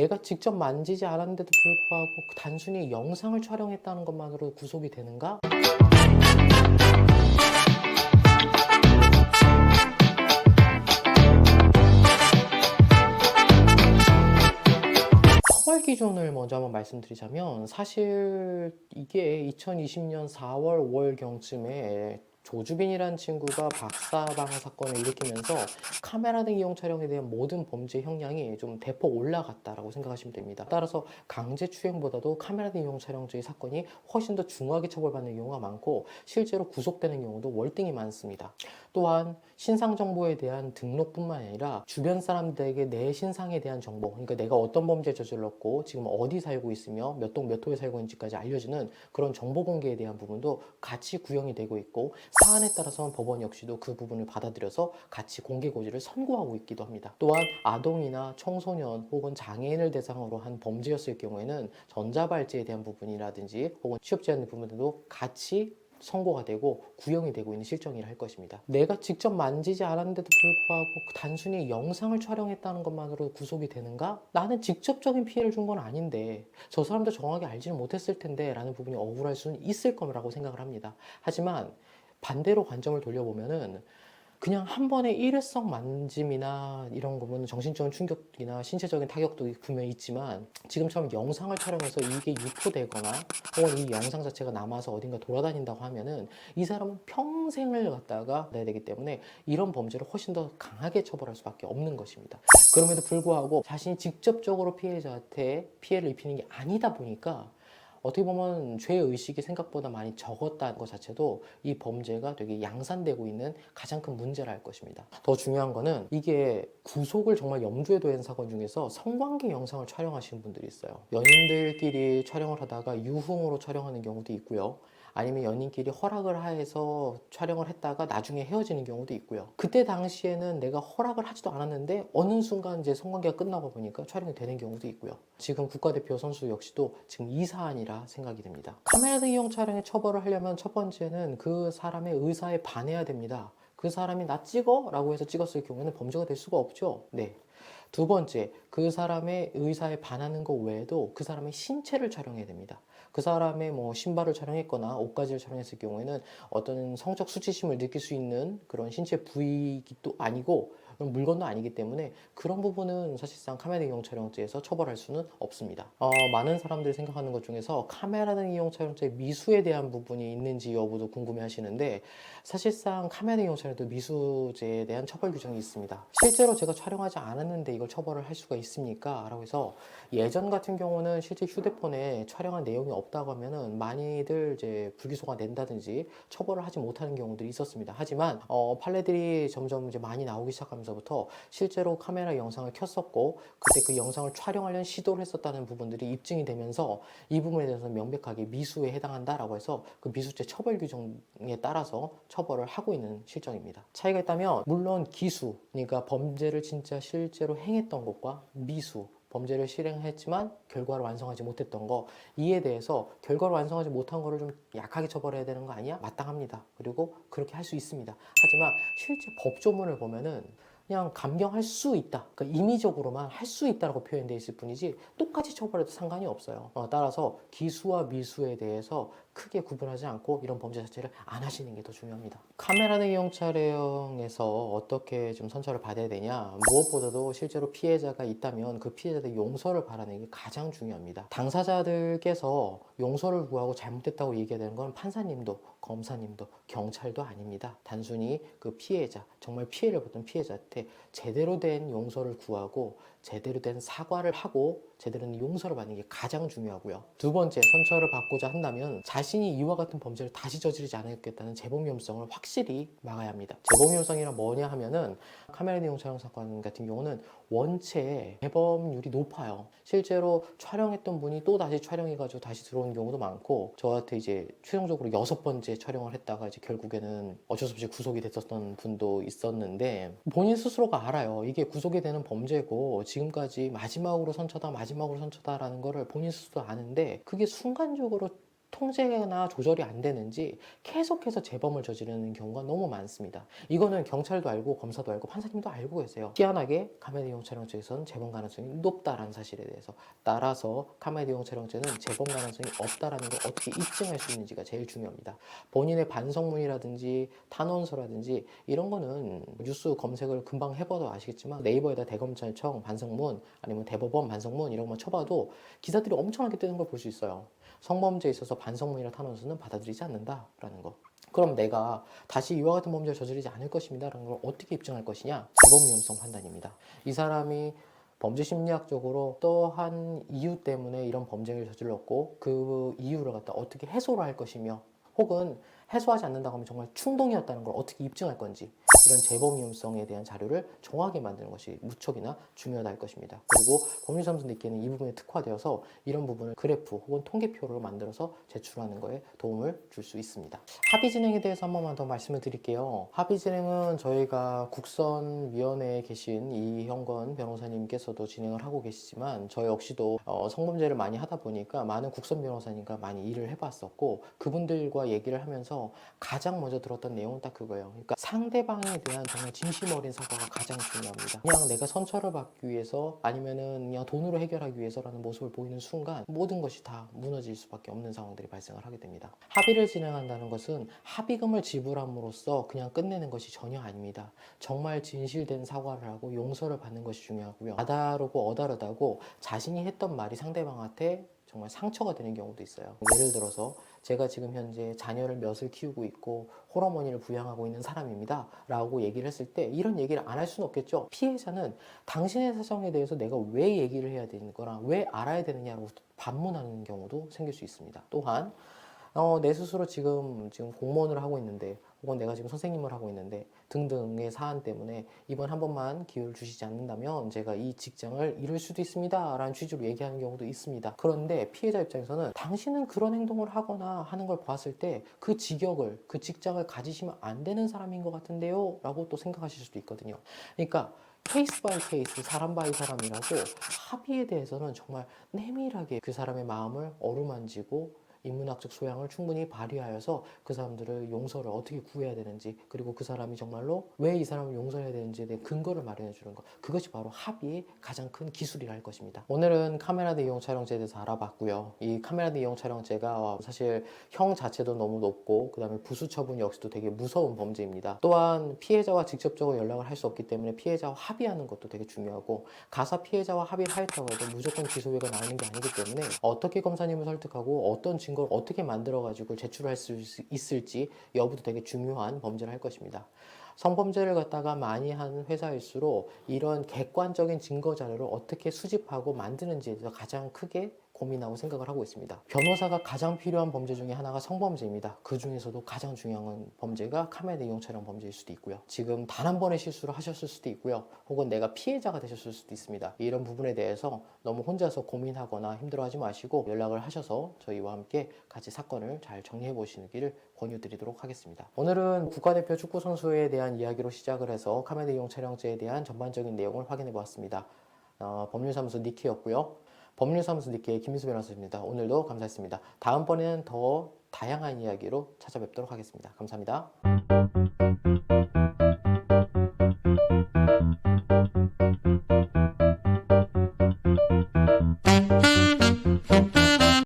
내가 직접 만지지 않았는데도 불구하고 단순히 영상을 촬영했다는 것만으로 구속이 되는가? 처벌 기준을 먼저 한번 말씀드리자면, 사실 이게 2020년 4월, 5월경쯤에 조주빈이라는 친구가 박사방 사건을 일으키면서 카메라 등 이용 촬영에 대한 모든 범죄 형량이 좀 대폭 올라갔다라고 생각하시면 됩니다. 따라서 강제추행보다도 카메라 등 이용 촬영죄의 사건이 훨씬 더 중하게 처벌받는 경우가 많고, 실제로 구속되는 경우도 월등히 많습니다. 또한 신상 정보에 대한 등록뿐만 아니라 주변 사람들에게 내 신상에 대한 정보, 그러니까 내가 어떤 범죄를 저질렀고 지금 어디 살고 있으며 몇 동 몇 호에 살고 있는지까지 알려주는 그런 정보 공개에 대한 부분도 같이 구형이 되고 있고, 사안에 따라서는 법원 역시도 그 부분을 받아들여서 같이 공개 고지를 선고하고 있기도 합니다. 또한 아동이나 청소년 혹은 장애인을 대상으로 한 범죄였을 경우에는 전자발찌에 대한 부분이라든지 혹은 취업제한 부분들도 같이 선고가 되고 구형이 되고 있는 실정이라 할 것입니다. 내가 직접 만지지 않았는데도 불구하고 단순히 영상을 촬영했다는 것만으로 구속이 되는가? 나는 직접적인 피해를 준 건 아닌데 저 사람도 정확히 알지는 못했을 텐데 라는 부분이 억울할 수는 있을 거라고 생각을 합니다. 하지만 반대로 관점을 돌려보면은 그냥 한 번의 일회성 만짐이나 이런 거면 정신적인 충격이나 신체적인 타격도 분명히 있지만, 지금처럼 영상을 촬영해서 이게 유포되거나 혹은 이 영상 자체가 남아서 어딘가 돌아다닌다고 하면은 이 사람은 평생을 갖다가 내야 되기 때문에 이런 범죄를 훨씬 더 강하게 처벌할 수밖에 없는 것입니다. 그럼에도 불구하고 자신이 직접적으로 피해자한테 피해를 입히는 게 아니다 보니까 어떻게 보면 죄의식이 생각보다 많이 적었다는 것 자체도 이 범죄가 되게 양산되고 있는 가장 큰 문제라 할 것입니다. 더 중요한 거는 이게 구속을 정말 염두에 둔 사건 중에서 성관계 영상을 촬영하시는 분들이 있어요. 연인들끼리 촬영을 하다가 유흥으로 촬영하는 경우도 있고요. 아니면 연인끼리 허락을 하에서 촬영을 했다가 나중에 헤어지는 경우도 있고요. 그때 당시에는 내가 허락을 하지도 않았는데 어느 순간 이제 성관계가 끝나고 보니까 촬영이 되는 경우도 있고요. 지금 국가대표 선수 역시도 지금 이 사안이라 생각이 됩니다. 카메라 등 이용 촬영에 처벌을 하려면 첫 번째는 그 사람의 의사에 반해야 됩니다. 그 사람이 나 찍어? 라고 해서 찍었을 경우에는 범죄가 될 수가 없죠. 네. 두 번째, 그 사람의 의사에 반하는 것 외에도 그 사람의 신체를 촬영해야 됩니다. 그 사람의 뭐 신발을 촬영했거나 옷가지를 촬영했을 경우에는 어떤 성적 수치심을 느낄 수 있는 그런 신체 부위도 아니고 물건도 아니기 때문에 그런 부분은 사실상 카메라 이용 촬영죄에서 처벌할 수는 없습니다. 많은 사람들이 생각하는 것 중에서 카메라 등 이용 촬영죄 미수에 대한 부분이 있는지 여부도 궁금해 하시는데, 사실상 카메라 이용 촬영도 미수죄에 대한 처벌 규정이 있습니다. 실제로 제가 촬영하지 않았는데 이걸 처벌을 할 수가 있습니까? 라고 해서 예전 같은 경우는 실제 휴대폰에 촬영한 내용이 없다고 하면은 많이들 이제 불기소가 낸다든지 처벌을 하지 못하는 경우들이 있었습니다. 하지만 판례들이 점점 이제 많이 나오기 시작하면서부터 실제로 카메라 영상을 켰었고 그때 그 영상을 촬영하려는 시도를 했었다는 부분들이 입증이 되면서 이 부분에 대해서는 명백하게 미수에 해당한다라고 해서 그 미수죄 처벌 규정에 따라서 처벌을 하고 있는 실정입니다. 차이가 있다면 물론 기수, 그러니까 범죄를 진짜 실제로 행했던 것과 미수, 범죄를 실행했지만 결과를 완성하지 못했던 거, 이에 대해서 결과를 완성하지 못한 거를 좀 약하게 처벌해야 되는 거 아니야? 마땅합니다. 그리고 그렇게 할 수 있습니다. 하지만 실제 법조문을 보면은 그냥 감경할 수 있다, 그러니까 임의적으로만 할 수 있다라고 표현되어 있을 뿐이지 똑같이 처벌해도 상관이 없어요. 따라서 기수와 미수에 대해서 크게 구분하지 않고 이런 범죄 자체를 안 하시는 게 더 중요합니다. 카메라 등 이용 촬영에서 어떻게 좀 선처를 받아야 되냐, 무엇보다도 실제로 피해자가 있다면 그 피해자의 용서를 바라는 게 가장 중요합니다. 당사자들께서 용서를 구하고 잘못됐다고 얘기해야 되는 건 판사님도 검사님도 경찰도 아닙니다. 단순히 그 피해자, 정말 피해를 받은 피해자한테 제대로 된 용서를 구하고 제대로 된 사과를 하고 제대로 된 용서를 받는 게 가장 중요하고요. 두 번째, 선처를 받고자 한다면 자신이 이와 같은 범죄를 다시 저지르지 않겠다는 재범 위험성을 확실히 막아야 합니다. 재범 위험성이란 뭐냐 하면은 카메라 이용 촬영 사건 같은 경우는 원체 재범률이 높아요. 실제로 촬영했던 분이 또 다시 촬영해가지고 다시 들어오는 경우도 많고, 저한테 이제 최종적으로 6번째 촬영을 했다가 이제 결국에는 어쩔 수 없이 구속이 됐었던 분도 있었는데, 본인 스스로가 알아요. 이게 구속이 되는 범죄고 지금까지 마지막으로 선처다라는 거를 본인 스스로 아는데 그게 순간적으로 통제나 조절이 안 되는지 계속해서 재범을 저지르는 경우가 너무 많습니다. 이거는 경찰도 알고 검사도 알고 판사님도 알고 계세요. 희한하게 카메라용 촬영죄에서는 재범 가능성이 높다라는 사실에 대해서, 따라서 카메라용 촬영죄는 재범 가능성이 없다라는 걸 어떻게 입증할 수 있는지가 제일 중요합니다. 본인의 반성문이라든지 탄원서라든지 이런 거는 뉴스 검색을 금방 해봐도 아시겠지만, 네이버에다 대검찰청 반성문 아니면 대법원 반성문 이런 것만 쳐봐도 기사들이 엄청나게 뜨는 걸 볼 수 있어요. 성범죄에 있어서 반성문이나 탄원서는 받아들이지 않는다라는 거. 그럼 내가 다시 이와 같은 범죄를 저지르지 않을 것입니다라는 걸 어떻게 입증할 것이냐? 재범 위험성 판단입니다. 이 사람이 범죄 심리학적으로 또한 이유 때문에 이런 범죄를 저질렀고, 그 이유를 갖다 어떻게 해소를 할 것이며, 혹은 해소하지 않는다고 하면 정말 충동이었다는 걸 어떻게 입증할 건지, 이런 재범 위험성에 대한 자료를 정확하게 만드는 것이 무척이나 중요하다 할 것입니다. 그리고 법률사무소님께는 이 부분에 특화되어서 이런 부분을 그래프 혹은 통계표로 만들어서 제출하는 거에 도움을 줄 수 있습니다. 합의 진행에 대해서 한 번만 더 말씀을 드릴게요. 합의 진행은 저희가 국선위원회에 계신 이형건 변호사님께서도 진행을 하고 계시지만, 저 역시도 성범죄를 많이 하다 보니까 많은 국선 변호사님과 많이 일을 해봤었고, 그분들과 얘기를 하면서 가장 먼저 들었던 내용은 딱 그거예요. 그러니까 상대방에 대한 정말 진심 어린 사과가 가장 중요합니다. 그냥 내가 선처를 받기 위해서 아니면은 그냥 돈으로 해결하기 위해서라는 모습을 보이는 순간 모든 것이 다 무너질 수밖에 없는 상황들이 발생을 하게 됩니다. 합의를 진행한다는 것은 합의금을 지불함으로써 그냥 끝내는 것이 전혀 아닙니다. 정말 진실된 사과를 하고 용서를 받는 것이 중요하고요. 다르고 어다르다고 자신이 했던 말이 상대방한테 정말 상처가 되는 경우도 있어요. 예를 들어서 제가 지금 현재 자녀를 몇을 키우고 있고 홀어머니를 부양하고 있는 사람입니다 라고 얘기를 했을 때, 이런 얘기를 안 할 수는 없겠죠. 피해자는 당신의 사정에 대해서 내가 왜 얘기를 해야 되는 거랑 왜 알아야 되느냐고 반문하는 경우도 생길 수 있습니다. 또한 내 스스로 지금 공무원을 하고 있는데, 혹은 내가 지금 선생님을 하고 있는데 등등의 사안 때문에 이번 한 번만 기회를 주시지 않는다면 제가 이 직장을 잃을 수도 있습니다 라는 취지로 얘기하는 경우도 있습니다. 그런데 피해자 입장에서는 당신은 그런 행동을 하거나 하는 걸 봤을 때 그 직역을, 그 직장을 가지시면 안 되는 사람인 것 같은데요 라고 또 생각하실 수도 있거든요. 그러니까 케이스 바이 케이스, 사람 바이 사람이라고 합의에 대해서는 정말 내밀하게 그 사람의 마음을 어루만지고 인문학적 소양을 충분히 발휘하여서 그 사람들을 용서를 어떻게 구해야 되는지, 그리고 그 사람이 정말로 왜 이 사람을 용서해야 되는지에 대한 근거를 마련해 주는 것, 그것이 바로 합의의 가장 큰 기술이라 할 것입니다. 오늘은 카메라 대 이용 촬영죄에 대해서 알아봤고요. 이 카메라 대 이용 촬영죄가 사실 형 자체도 너무 높고, 그 다음에 부수 처분 역시도 되게 무서운 범죄입니다. 또한 피해자와 직접적으로 연락을 할 수 없기 때문에 피해자와 합의하는 것도 되게 중요하고, 가사 피해자와 합의를 하였다고 해도 무조건 기소유예가 나오는 게 아니기 때문에 어떻게 검사님을 설득하고 어떤 증거를 어떻게 만들어 가지고 제출할 수 있을지 여부도 되게 중요한 범죄를 할 것입니다. 성범죄를 갖다가 많이 한 회사일수록 이런 객관적인 증거 자료를 어떻게 수집하고 만드는지에 대해서 가장 크게 고민하고 생각을 하고 있습니다. 변호사가 가장 필요한 범죄 중에 하나가 성범죄입니다. 그 중에서도 가장 중요한 범죄가 카메라 이용 촬영 범죄일 수도 있고요. 지금 단 한 번의 실수를 하셨을 수도 있고요. 혹은 내가 피해자가 되셨을 수도 있습니다. 이런 부분에 대해서 너무 혼자서 고민하거나 힘들어하지 마시고 연락을 하셔서 저희와 함께 같이 사건을 잘 정리해 보시기를 권유드리도록 하겠습니다. 오늘은 국가대표 축구 선수에 대한 이야기로 시작을 해서 카메라 이용 촬영죄에 대한 전반적인 내용을 확인해 보았습니다. 법률사무소 니키였고요. 법률사무소 니키의 김민수 변호사입니다. 오늘도 감사했습니다. 다음번에는 더 다양한 이야기로 찾아뵙도록 하겠습니다. 감사합니다.